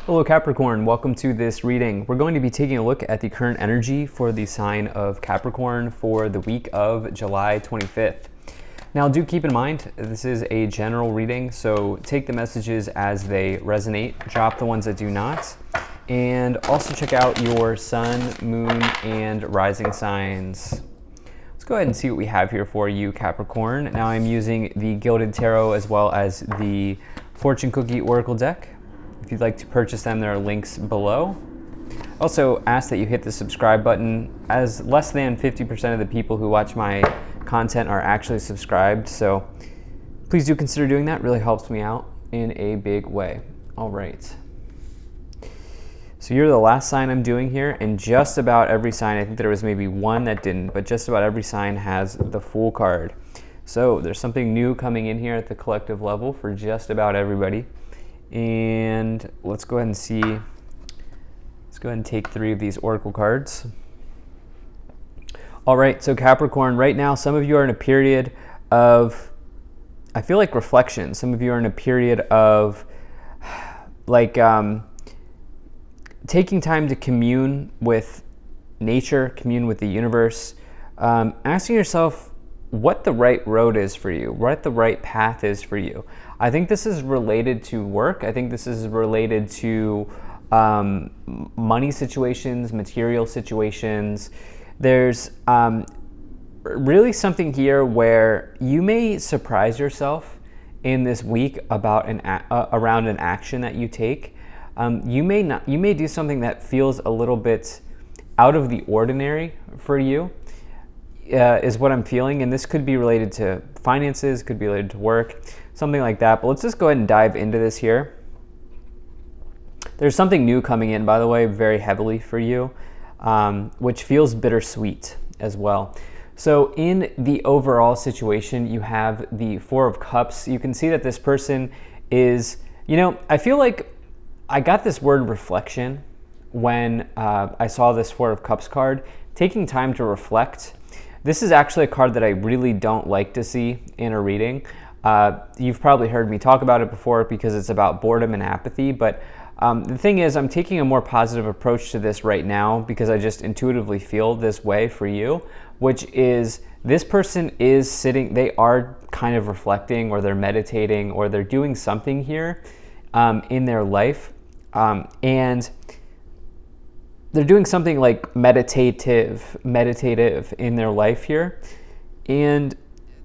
Hello Capricorn, welcome to this reading. We're going to be taking a look at the current energy for the sign of Capricorn for the week of July 25th. Now do keep in mind, this is a general reading, so take the messages as they resonate, drop the ones that do not, and also check out your sun, moon, and rising signs. Let's go ahead and see what we have here for you, Capricorn. Now I'm using the Gilded Tarot as well as the Fortune Cookie Oracle deck. If you'd like to purchase them, there are links below. Also ask that you hit the subscribe button, as less than 50% of the people who watch my content are actually subscribed, so please do consider doing that. It really helps me out in a big way. All right. So you're the last sign I'm doing here, and just about every sign, I think there was maybe one that didn't, but just about every sign has the Fool card. So there's something new coming in here at the collective level for just about everybody. And let's go ahead and see. Let's go ahead and take 3 of these oracle cards. All right, so Capricorn, right now, some of you are in a period of, I feel like, reflection. Some of you are in a period of, like, taking time to commune with nature, commune with the universe, asking yourself what the right road is for you, what the right path is for you. I think this is related to work. I think this is related to money situations, material situations. There's really something here where you may surprise yourself in this week about around an action that you take. You may do something that feels a little bit out of the ordinary for you. Is what I'm feeling, and this could be related to finances, could be related to work, something like that. But let's just go ahead and dive into this here. There's something new coming in, by the way, very heavily for you, which feels bittersweet as well. So in the overall situation, you have the 4 of Cups. You can see that this person is, I feel like I got this word reflection when I saw this 4 of Cups card, taking time to reflect. This is actually a card that I really don't like to see in a reading. You've probably heard me talk about it before because it's about boredom and apathy, but the thing is, I'm taking a more positive approach to this right now because I just intuitively feel this way for you, which is this person is sitting, they are kind of reflecting, or they're meditating, or they're doing something here in their life, and they're doing something like meditative in their life here. And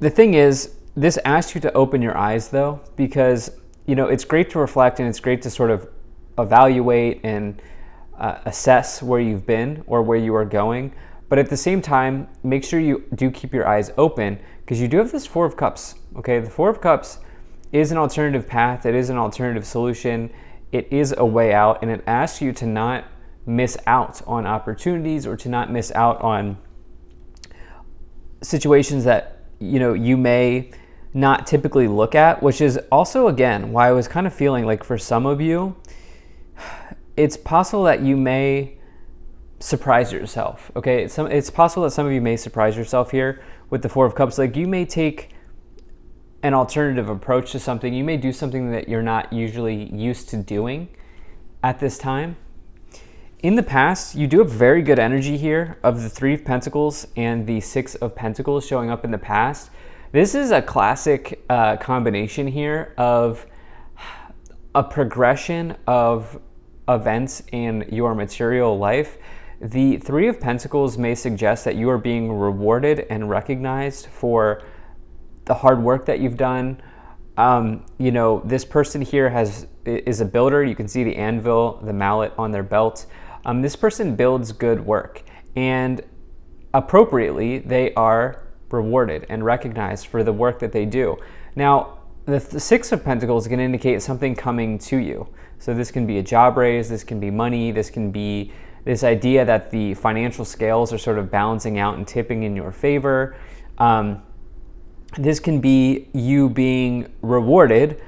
the thing is, this asks you to open your eyes though, because it's great to reflect and it's great to sort of evaluate and assess where you've been or where you are going. But at the same time, make sure you do keep your eyes open, because you do have this 4 of Cups, okay? The 4 of Cups is an alternative path. It is an alternative solution. It is a way out, and it asks you to not miss out on opportunities, or to not miss out on situations that you may not typically look at, which is also, again, why I was kind of feeling like for some of you, it's possible that you may surprise yourself, okay? It's possible that some of you may surprise yourself here with the 4 of Cups. Like, you may take an alternative approach to something. You may do something that you're not usually used to doing at this time. In the past, you do have very good energy here of the 3 of Pentacles and the 6 of Pentacles showing up in the past. This is a classic combination here of a progression of events in your material life. The 3 of Pentacles may suggest that you are being rewarded and recognized for the hard work that you've done. This person here is a builder. You can see the anvil, the mallet on their belt. This person builds good work, and appropriately, they are rewarded and recognized for the work that they do. Now, the 6 of Pentacles can indicate something coming to you. So this can be a job raise, this can be money, this can be this idea that the financial scales are sort of balancing out and tipping in your favor. This can be you being rewarded,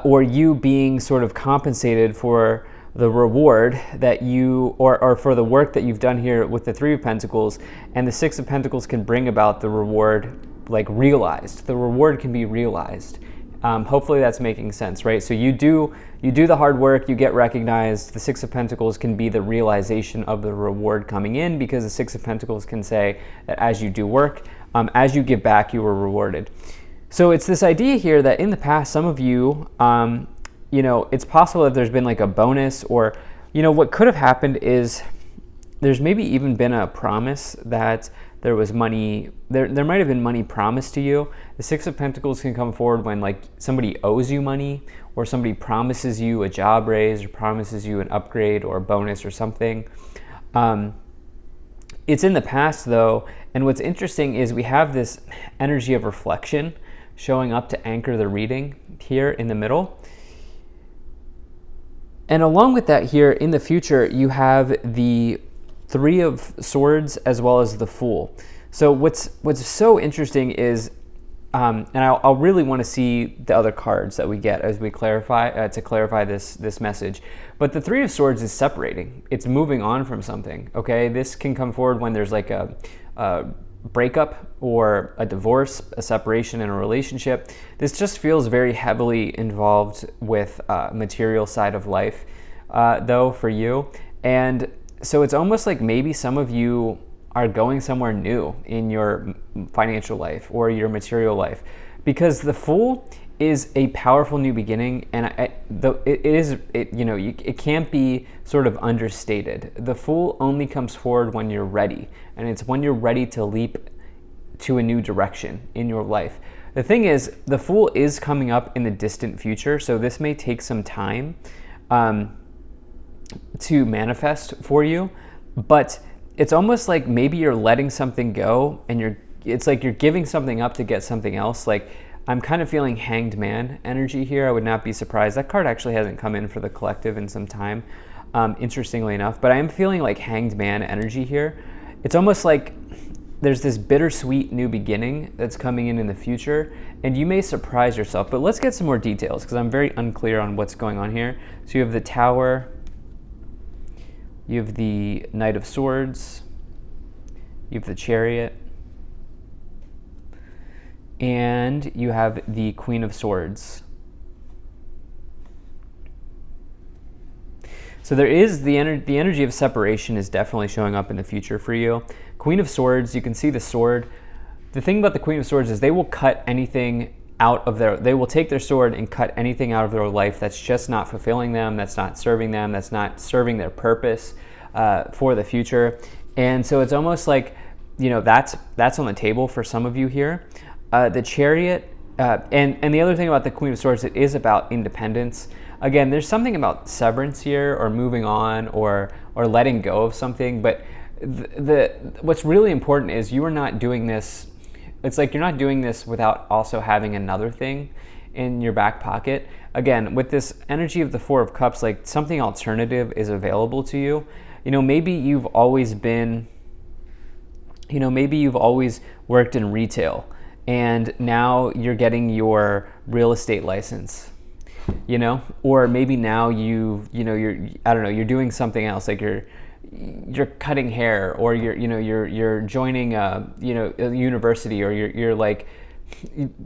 or you being sort of compensated for the reward that you, or for the work that you've done here with the 3 of Pentacles. And the 6 of Pentacles can bring about the reward, like, realized. The reward can be realized Hopefully that's making sense, right? So you do the hard work, you get recognized. The Six of Pentacles can be the realization of the reward coming in, because the Six of Pentacles can say that as you do work, as you give back, you were rewarded. So it's this idea here that in the past, some of you, it's possible that there's been like a bonus, or, what could have happened is there's maybe even been a promise that there was money, there might have been money promised to you. The Six of Pentacles can come forward when like somebody owes you money, or somebody promises you a job raise, or promises you an upgrade or a bonus or something. It's in the past though, and what's interesting is we have this energy of reflection showing up to anchor the reading here in the middle. And along with that, here in the future, you have the Three of Swords as well as the Fool. So what's so interesting is, and I'll really want to see the other cards that we get as we clarify to clarify this message. But the Three of Swords is separating. It's moving on from something. Okay, this can come forward when there's like a breakup or a divorce, a separation in a relationship. This just feels very heavily involved with material side of life, though, for you. And so it's almost like maybe some of you are going somewhere new in your financial life or your material life, because the Fool is a powerful new beginning, and it can't be sort of understated. The Fool only comes forward when you're ready, and it's when you're ready to leap to a new direction in your life. The thing is, the Fool is coming up in the distant future, so this may take some time to manifest for you, but it's almost like maybe you're letting something go, and it's like you're giving something up to get something else. Like, I'm kind of feeling Hanged Man energy here. I would not be surprised. That card actually hasn't come in for the collective in some time, interestingly enough, but I am feeling like Hanged Man energy here. It's almost like there's this bittersweet new beginning that's coming in the future, and you may surprise yourself. But let's get some more details, because I'm very unclear on what's going on here. So you have the Tower, you have the Knight of Swords, you have the Chariot, and you have the Queen of Swords. So there is the energy of separation is definitely showing up in the future for you. Queen of Swords, you can see the sword. The thing about the Queen of Swords is they will cut anything out of they will take their sword and cut anything out of their life that's just not fulfilling them, that's not serving them, that's not serving their purpose for the future. And so it's almost like, that's on the table for some of you here. The Chariot, and the other thing about the Queen of Swords, it is about independence. Again, there's something about severance here, or moving on, or letting go of something. But what's really important is you are not doing this. It's like you're not doing this without also having another thing in your back pocket. Again, with this energy of the Four of Cups, like something alternative is available to you. Maybe you've always been, maybe you've always worked in retail, and now you're getting your real estate license, or maybe now you're doing something else, like you're cutting hair, or you're joining a university, or you're like,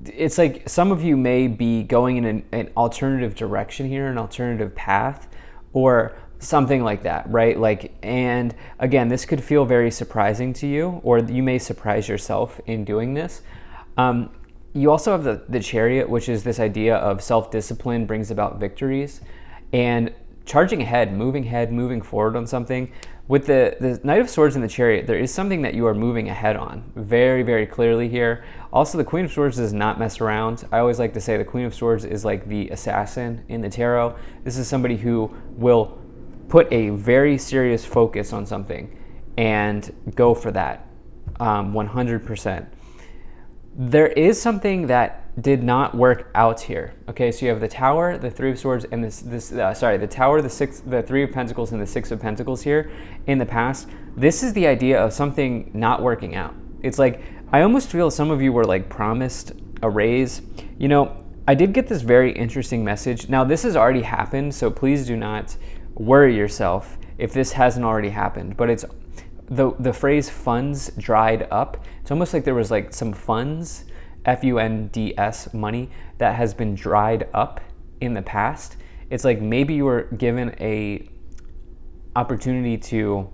it's like some of you may be going in an alternative direction here, an alternative path, or something like that, right? Like, and again, this could feel very surprising to you, or you may surprise yourself in doing this. You also have the Chariot, which is this idea of self-discipline brings about victories, and charging ahead, moving forward on something. With the Knight of Swords and the Chariot, there is something that you are moving ahead on very, very clearly here. Also, the Queen of Swords does not mess around. I always like to say the Queen of Swords is like the assassin in the tarot. This is somebody who will put a very serious focus on something and go for that 100%. There is something that did not work out here. Okay, so you have the Tower, the Three of Swords, and the Tower, the Three of Pentacles, and the Six of Pentacles here in the past. This is the idea of something not working out. It's like, I almost feel some of you were like promised a raise. I did get this very interesting message. Now, this has already happened, so please do not worry yourself if this hasn't already happened. But it's the phrase funds dried up. It's almost like there was like some funds funds money that has been dried up in the past. It's like maybe you were given a opportunity to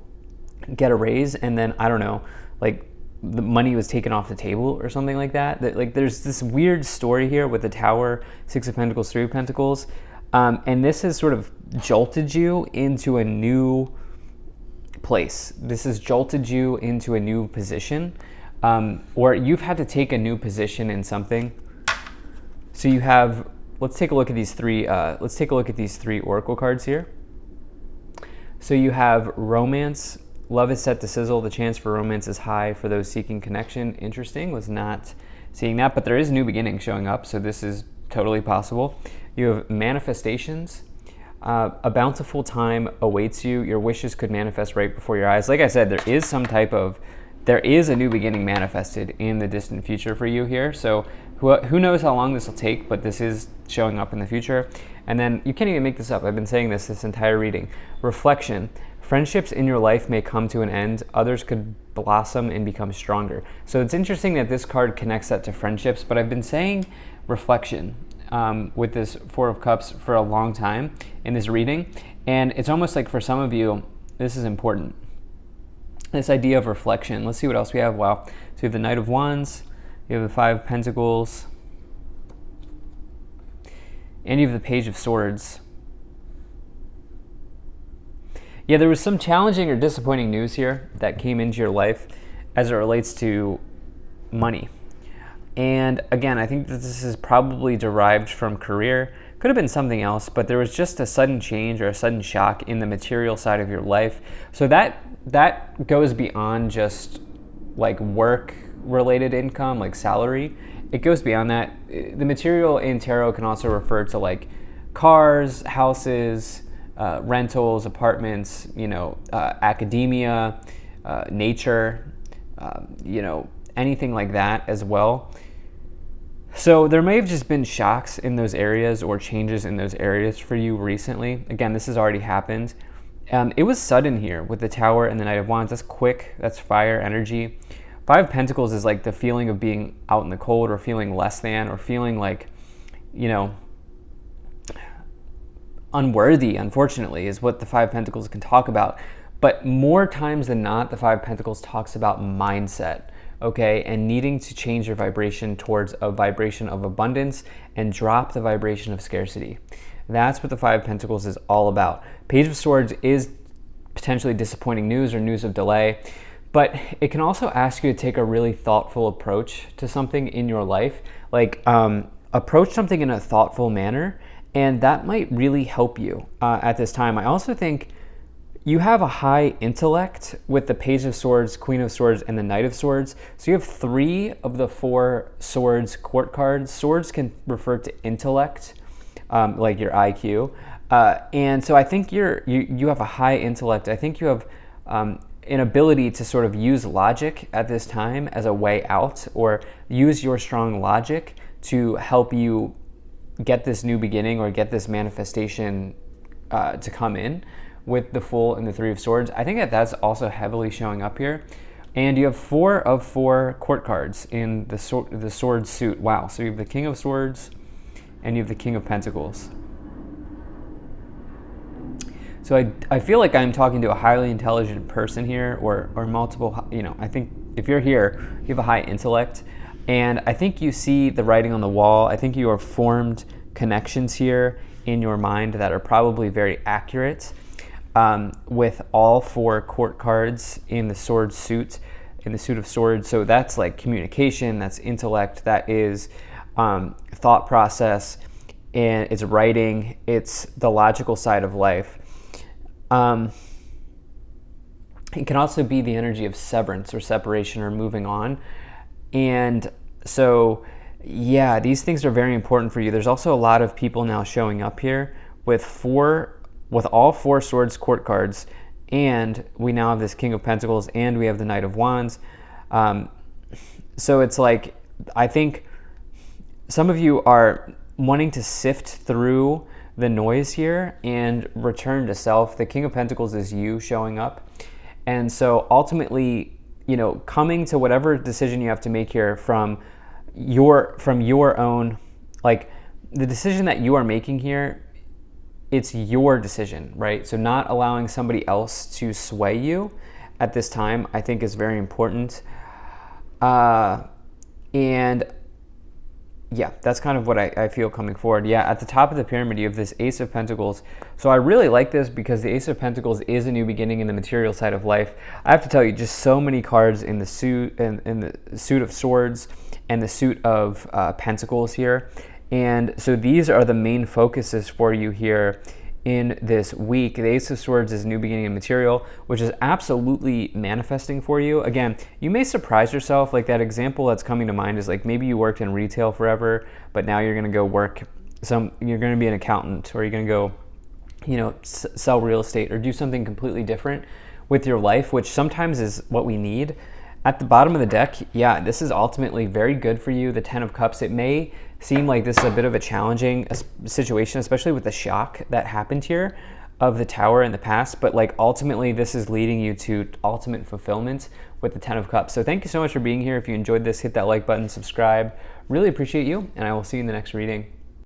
get a raise, and then I don't know, like the money was taken off the table or something like that. Like there's this weird story here with the Tower, Six of Pentacles, Three of Pentacles, and this has sort of jolted you into a new place. This has jolted you into a new position, or you've had to take a new position in something. So you have, let's take a look at these three oracle cards here. So you have romance. Love is set to sizzle. The chance for romance is high for those seeking connection. Interesting. Was not seeing that, but there is new beginning showing up, so this is totally possible. You have manifestations. A bountiful time awaits you. Your wishes could manifest right before your eyes. Like I said, there is a new beginning manifested in the distant future for you here. So who knows how long this will take, but this is showing up in the future. And then you can't even make this up. I've been saying this entire reading. Reflection. Friendships in your life may come to an end. Others could blossom and become stronger. So it's interesting that this card connects that to friendships, but I've been saying reflection with this Four of Cups for a long time in this reading. And it's almost like for some of you, this is important. This idea of reflection. Let's see what else we have. Wow. So you have the Knight of Wands, you have the Five of Pentacles, and you have the Page of Swords. Yeah, there was some challenging or disappointing news here that came into your life as it relates to money. And again, I think that this is probably derived from career. Could have been something else, but there was just a sudden change or a sudden shock in the material side of your life. So that goes beyond just like work-related income, like salary. It goes beyond that. The material in tarot can also refer to like cars, houses, rentals, apartments, academia, nature, anything like that as well. So there may have just been shocks in those areas or changes in those areas for you recently. Again, this has already happened. It was sudden here with the Tower and the Knight of Wands. That's quick. That's fire energy. Five of Pentacles is like the feeling of being out in the cold or feeling less than or feeling like, unworthy, unfortunately, is what the Five of Pentacles can talk about. But more times than not, the Five of Pentacles talks about mindset, okay, and needing to change your vibration towards a vibration of abundance and drop the vibration of scarcity. That's what the Five of Pentacles is all about. Page of Swords is potentially disappointing news or news of delay, but it can also ask you to take a really thoughtful approach to something in your life, like approach something in a thoughtful manner, and that might really help you at this time. I also think you have a high intellect with the Page of Swords, Queen of Swords, and the Knight of Swords. So you have 3 of the 4 Swords court cards. Swords can refer to intellect, like your IQ. And so I think you have a high intellect. I think you have an ability to sort of use logic at this time as a way out, or use your strong logic to help you get this new beginning or get this manifestation to come in with the Fool and the Three of Swords. I think that's also heavily showing up here. And you have 4 of 4 court cards in the sword suit. Wow. So you have the King of Swords and you have the King of Pentacles. So I feel like I'm talking to a highly intelligent person here, or multiple, I think if you're here, you have a high intellect. And I think you see the writing on the wall. I think you have formed connections here in your mind that are probably very accurate. With all 4 court cards in the sword suit, in the suit of swords. So that's like communication, that's intellect, that is thought process, and it's writing, it's the logical side of life. It can also be the energy of severance or separation or moving on. And so, yeah, these things are very important for you. There's also a lot of people now showing up here with all 4 swords court cards, and we now have this King of Pentacles, and we have the Knight of Wands. So it's like, I think some of you are wanting to sift through the noise here and return to self. The King of Pentacles is you showing up. And so ultimately, coming to whatever decision you have to make here from, from your own, like the decision that you are making here, it's your decision, right? So not allowing somebody else to sway you at this time, I think is very important. And yeah, that's kind of what I feel coming forward. Yeah, at the top of the pyramid, you have this Ace of Pentacles. So I really like this because the Ace of Pentacles is a new beginning in the material side of life. I have to tell you, just so many cards in the suit, in the suit of swords and the suit of pentacles here. And so these are the main focuses for you here in this week. The Ace of Swords is new beginning in material, which is absolutely manifesting for you. Again, you may surprise yourself. Like that example that's coming to mind is like maybe you worked in retail forever, but now you're going to go work you're going to be an accountant, or you're going to go, you know, sell real estate or do something completely different with your life, which sometimes is what we need. At the bottom of the deck, yeah, this is ultimately very good for you. The Ten of Cups, it may seem like this is a bit of a challenging situation, especially with the shock that happened here of the Tower in the past, but like ultimately this is leading you to ultimate fulfillment with the Ten of Cups. So thank you so much for being here. If you enjoyed this, hit that like button, subscribe. Really appreciate you, and I will see you in the next reading.